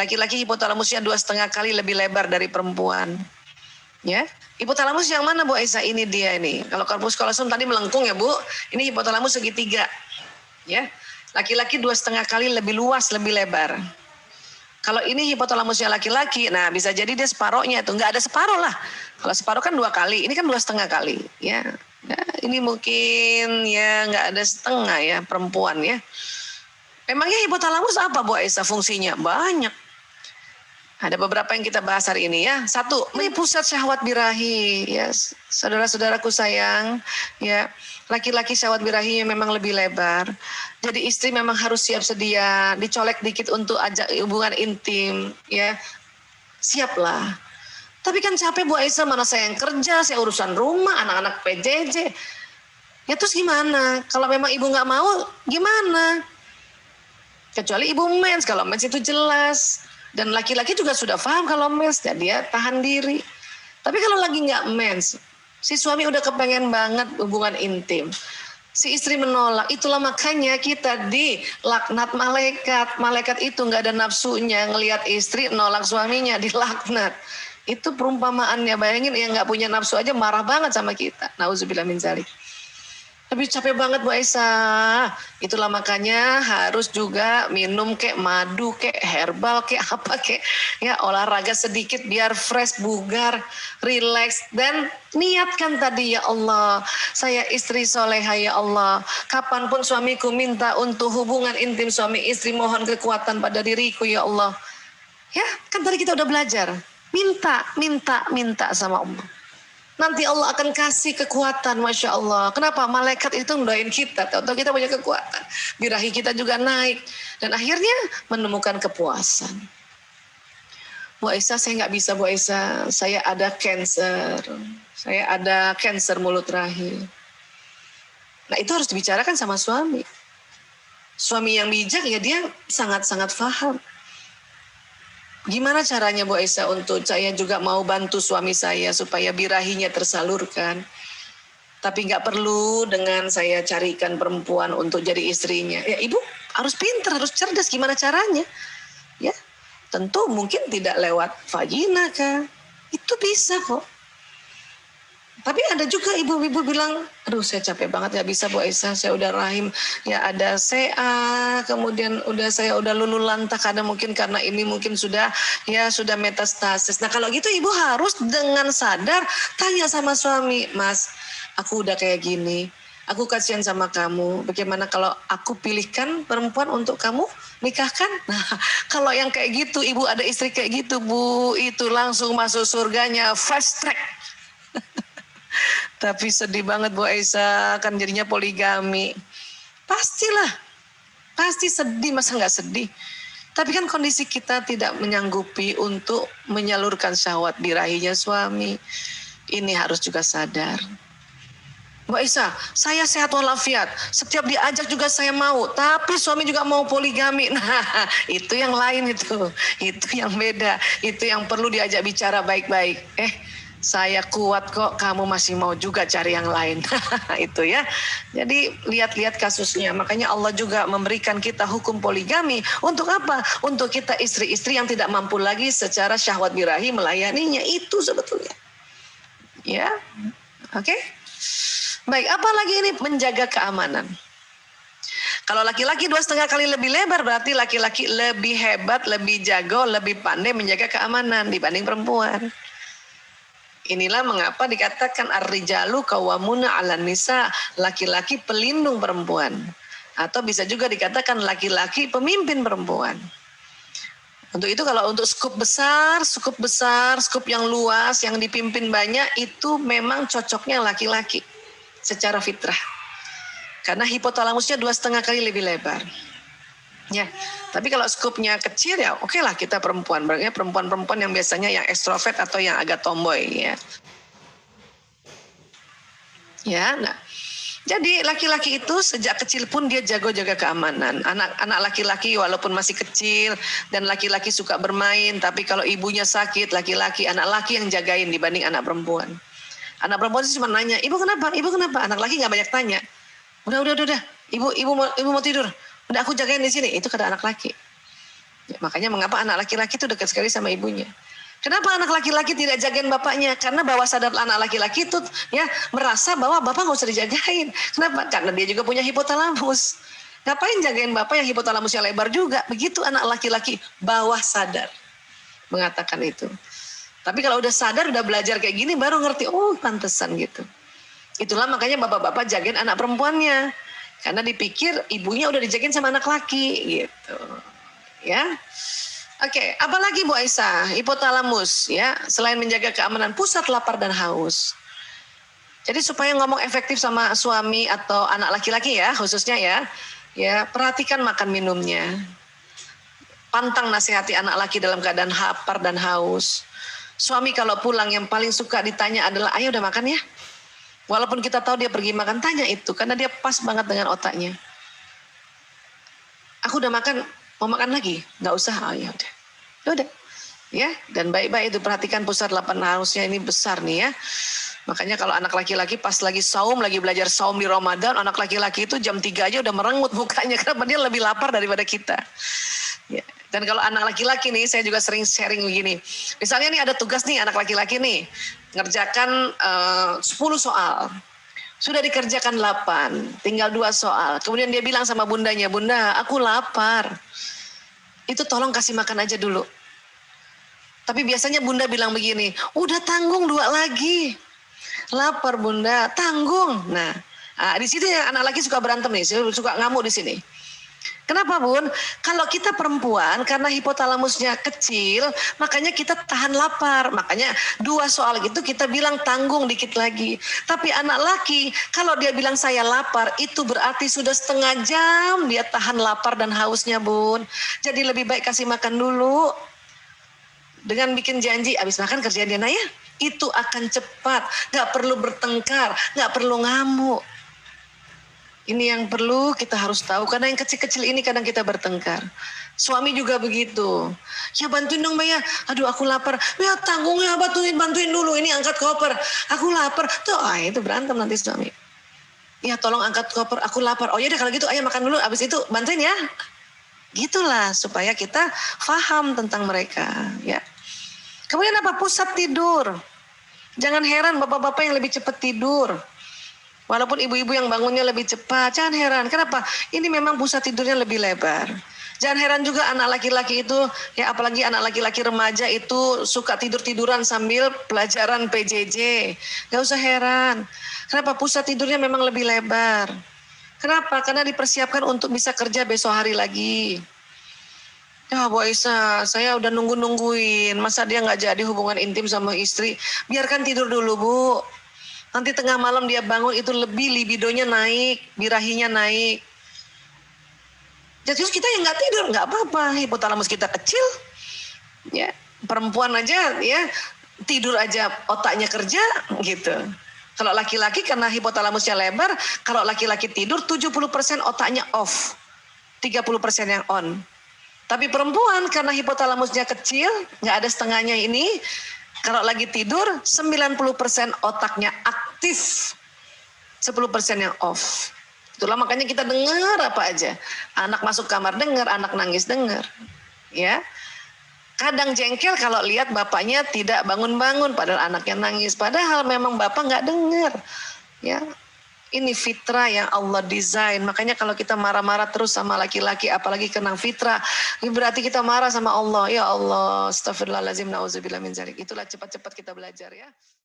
Laki-laki hipotalamusnya 2,5 kali lebih lebar dari perempuan. Ya, hipotalamus yang mana Bu Aisyah? Ini dia ini. Kalau corpus callosum tadi melengkung ya Bu, ini hipotalamus segitiga. Ya, laki-laki 2,5 kali lebih luas, lebih lebar. Kalau ini hipotalamusnya laki-laki, nah bisa jadi dia separohnya itu, nggak ada separoh lah. Kalau separoh kan 2 kali, ini kan 2,5 kali. Ya, ini mungkin ya nggak ada setengah ya perempuan ya. Emangnya hipotalamus apa Bu Aisyah fungsinya? Banyak. Ada beberapa yang kita bahas hari ini ya. 1, ini pusat syahwat birahi ya, saudara-saudaraku sayang ya. Laki-laki syahwat birahinya memang lebih lebar. Jadi istri memang harus siap sedia, dicolek dikit untuk ajak hubungan intim ya. Siaplah. Tapi kan capek Bu Aisyah, mana saya yang kerja, saya urusan rumah, anak-anak PJJ. Ya terus gimana? Kalau memang ibu nggak mau, gimana? Kecuali ibu mens, kalau mens itu jelas. Dan laki-laki juga sudah paham kalau mens, jadi dia tahan diri. Tapi kalau lagi nggak mens, si suami udah kepengen banget hubungan intim. Si istri menolak, itulah makanya kita dilaknat malaikat. Malaikat itu nggak ada nafsunya, ngelihat istri nolak suaminya, dilaknat. Itu perumpamaannya, bayangin yang nggak punya nafsu aja marah banget sama kita. Nauzubillah min dzalik. Tapi capek banget Bu Aisyah. Itulah makanya harus juga minum kayak madu, kayak herbal, kayak apa kayak ya olahraga sedikit biar fresh, bugar, relax dan niatkan tadi ya Allah. Saya istri soleha ya Allah. Kapanpun suamiku minta untuk hubungan intim suami istri, mohon kekuatan pada diriku ya Allah. Ya, kan tadi kita udah belajar. Minta sama Allah. Nanti Allah akan kasih kekuatan, Masya Allah. Kenapa? Malaikat itu mendoain kita. Tahu-tahu kita punya kekuatan. Birahi kita juga naik. Dan akhirnya menemukan kepuasan. Bu Aisyah, saya nggak bisa Bu Aisyah. Saya ada cancer. Saya ada cancer mulut rahim. Nah itu harus dibicarakan sama suami. Suami yang bijak ya dia sangat-sangat paham. Gimana caranya Bu Aisyah untuk saya juga mau bantu suami saya supaya birahinya tersalurkan. Tapi nggak perlu dengan saya carikan perempuan untuk jadi istrinya. Ya ibu harus pintar, harus cerdas. Gimana caranya? Ya tentu mungkin tidak lewat vagina kah? Itu bisa kok. Tapi ada juga ibu-ibu bilang, aduh saya capek banget gak bisa Bu Aisyah, saya udah rahim, ya ada CA, kemudian saya udah lulu lantah karena mungkin karena ini mungkin sudah metastasis. Nah kalau gitu ibu harus dengan sadar tanya sama suami, Mas, aku udah kayak gini, aku kasihan sama kamu, bagaimana kalau aku pilihkan perempuan untuk kamu nikahkan? Nah kalau yang kayak gitu, ibu ada istri kayak gitu Bu, itu langsung masuk surganya, fast track. Tapi sedih banget Bu Aisyah, kan jadinya poligami. Pastilah, pasti sedih, masa nggak sedih? Tapi kan kondisi kita tidak menyanggupi untuk menyalurkan syahwat birahinya suami. Ini harus juga sadar. Bu Aisyah, saya sehat walafiat, setiap diajak juga saya mau, tapi suami juga mau poligami. Nah, itu yang lain itu yang beda, itu yang perlu diajak bicara baik-baik. Saya kuat kok, kamu masih mau juga cari yang lain. Itu ya. Jadi lihat-lihat kasusnya. Makanya Allah juga memberikan kita hukum poligami. Untuk apa? Untuk kita istri-istri yang tidak mampu lagi secara syahwat birahi melayaninya. Itu sebetulnya. Ya. Oke. Baik, apalagi ini menjaga keamanan. Kalau laki-laki 2,5 kali lebih lebar, berarti laki-laki lebih hebat, lebih jago, lebih pandai menjaga keamanan dibanding perempuan. Inilah mengapa dikatakan ar-rijalu qawwamuna 'alan nisa, laki-laki pelindung perempuan. Atau bisa juga dikatakan laki-laki pemimpin perempuan. Untuk itu kalau untuk skup besar, skup yang luas, yang dipimpin banyak, itu memang cocoknya laki-laki secara fitrah. Karena hipotalamusnya 2,5 kali lebih lebar. Ya, tapi kalau skupnya kecil ya oke lah kita perempuan, berarti perempuan-perempuan yang biasanya yang ekstrovert atau yang agak tomboy ya. Ya, nah. Jadi laki-laki itu sejak kecil pun dia jago jaga keamanan. Anak laki-laki walaupun masih kecil dan laki-laki suka bermain, tapi kalau ibunya sakit, anak laki yang jagain dibanding anak perempuan. Anak perempuan sih cuma nanya, "Ibu kenapa? Ibu kenapa?" Anak laki enggak banyak tanya. Udah. Ibu mau tidur. Udah aku jagain di sini, itu kata anak laki. Ya, makanya mengapa anak laki-laki itu dekat sekali sama ibunya. Kenapa anak laki-laki tidak jagain bapaknya? Karena bawah sadar anak laki-laki itu ya merasa bahwa bapak nggak usah dijagain. Kenapa? Karena dia juga punya hipotalamus. Ngapain jagain bapak yang hipotalamusnya lebar juga? Begitu anak laki-laki bawah sadar mengatakan itu. Tapi kalau udah sadar, udah belajar kayak gini, baru ngerti, oh pantesan gitu. Itulah makanya bapak-bapak jagain anak perempuannya. Karena dipikir ibunya udah dijagain sama anak laki gitu. Ya. Oke, apalagi Bu Aisyah? Hipotalamus ya, selain menjaga keamanan pusat lapar dan haus. Jadi supaya ngomong efektif sama suami atau anak laki-laki ya, khususnya ya perhatikan makan minumnya. Pantang nasihati anak laki dalam keadaan lapar dan haus. Suami kalau pulang yang paling suka ditanya adalah, ayo udah makan ya? Walaupun kita tahu dia pergi makan, tanya itu karena dia pas banget dengan otaknya. Aku udah makan, mau makan lagi? Nggak usah, oh ya udah. Ya, dan baik-baik itu perhatikan pusat lapar hausnya ini besar nih ya. Makanya kalau anak laki-laki pas lagi saum, lagi belajar saum di Ramadan, anak laki-laki itu jam 3 aja udah merengut mukanya. Kenapa? Dia lebih lapar daripada kita. Ya. Dan kalau anak laki-laki nih, saya juga sering sharing begini. Misalnya nih ada tugas nih anak laki-laki nih, ngerjakan 10 soal. Sudah dikerjakan 8, tinggal 2 soal. Kemudian dia bilang sama bundanya, bunda aku lapar. Itu tolong kasih makan aja dulu. Tapi biasanya bunda bilang begini, udah tanggung 2 lagi. Lapar bunda, tanggung. Nah, di sini anak laki suka berantem nih, suka ngamuk di sini. Kenapa bun? Kalau kita perempuan karena hipotalamusnya kecil, makanya kita tahan lapar. Makanya 2 soal gitu kita bilang tanggung dikit lagi. Tapi anak laki kalau dia bilang saya lapar, itu berarti sudah setengah jam dia tahan lapar dan hausnya bun. Jadi lebih baik kasih makan dulu. Dengan bikin janji, abis makan kerjaan dia ya. Itu akan cepat, gak perlu bertengkar, gak perlu ngamuk. Ini yang perlu kita harus tahu, karena yang kecil-kecil ini kadang kita bertengkar. Suami juga begitu. Ya bantuin dong Mbak ya. Aduh aku lapar. Ya tanggung ya, bantuin dulu. Ini angkat koper. Aku lapar. Tuh, itu berantem nanti suami. Ya tolong angkat koper. Aku lapar. Oh ya deh kalau gitu ayo makan dulu. Abis itu bantuin ya. Gitulah supaya kita paham tentang mereka. Ya. Kemudian apa? Pusat tidur. Jangan heran bapak-bapak yang lebih cepat tidur. Walaupun ibu-ibu yang bangunnya lebih cepat, jangan heran. Kenapa? Ini memang pusat tidurnya lebih lebar. Jangan heran juga anak laki-laki itu, ya apalagi anak laki-laki remaja itu suka tidur-tiduran sambil pelajaran PJJ. Gak usah heran. Kenapa? Pusat tidurnya memang lebih lebar. Kenapa? Karena dipersiapkan untuk bisa kerja besok hari lagi. Ya Bu Aisyah, saya udah nungguin. Masa dia gak jadi hubungan intim sama istri? Biarkan tidur dulu Bu. Nanti tengah malam dia bangun itu lebih libidonya naik, birahinya naik. Jadi kita yang nggak tidur nggak apa-apa, hipotalamus kita kecil, ya perempuan aja ya tidur aja otaknya kerja gitu. Kalau laki-laki karena hipotalamusnya lebar, kalau laki-laki tidur 70% otaknya off, 30% yang on. Tapi perempuan karena hipotalamusnya kecil, nggak ada setengahnya ini. Kalau lagi tidur 90% otaknya aktif, 10% yang off. Itulah makanya kita dengar apa aja. Anak masuk kamar dengar, anak nangis dengar. Ya. Kadang jengkel kalau lihat bapaknya tidak bangun-bangun padahal anaknya nangis. Padahal memang bapak nggak dengar. Ya. Ini fitrah yang Allah desain. Makanya kalau kita marah-marah terus sama laki-laki, apalagi kena fitrah, ini berarti kita marah sama Allah. Ya Allah, astagfirullahaladzim, na'udzubillah min dzalik. Itulah cepat-cepat kita belajar ya.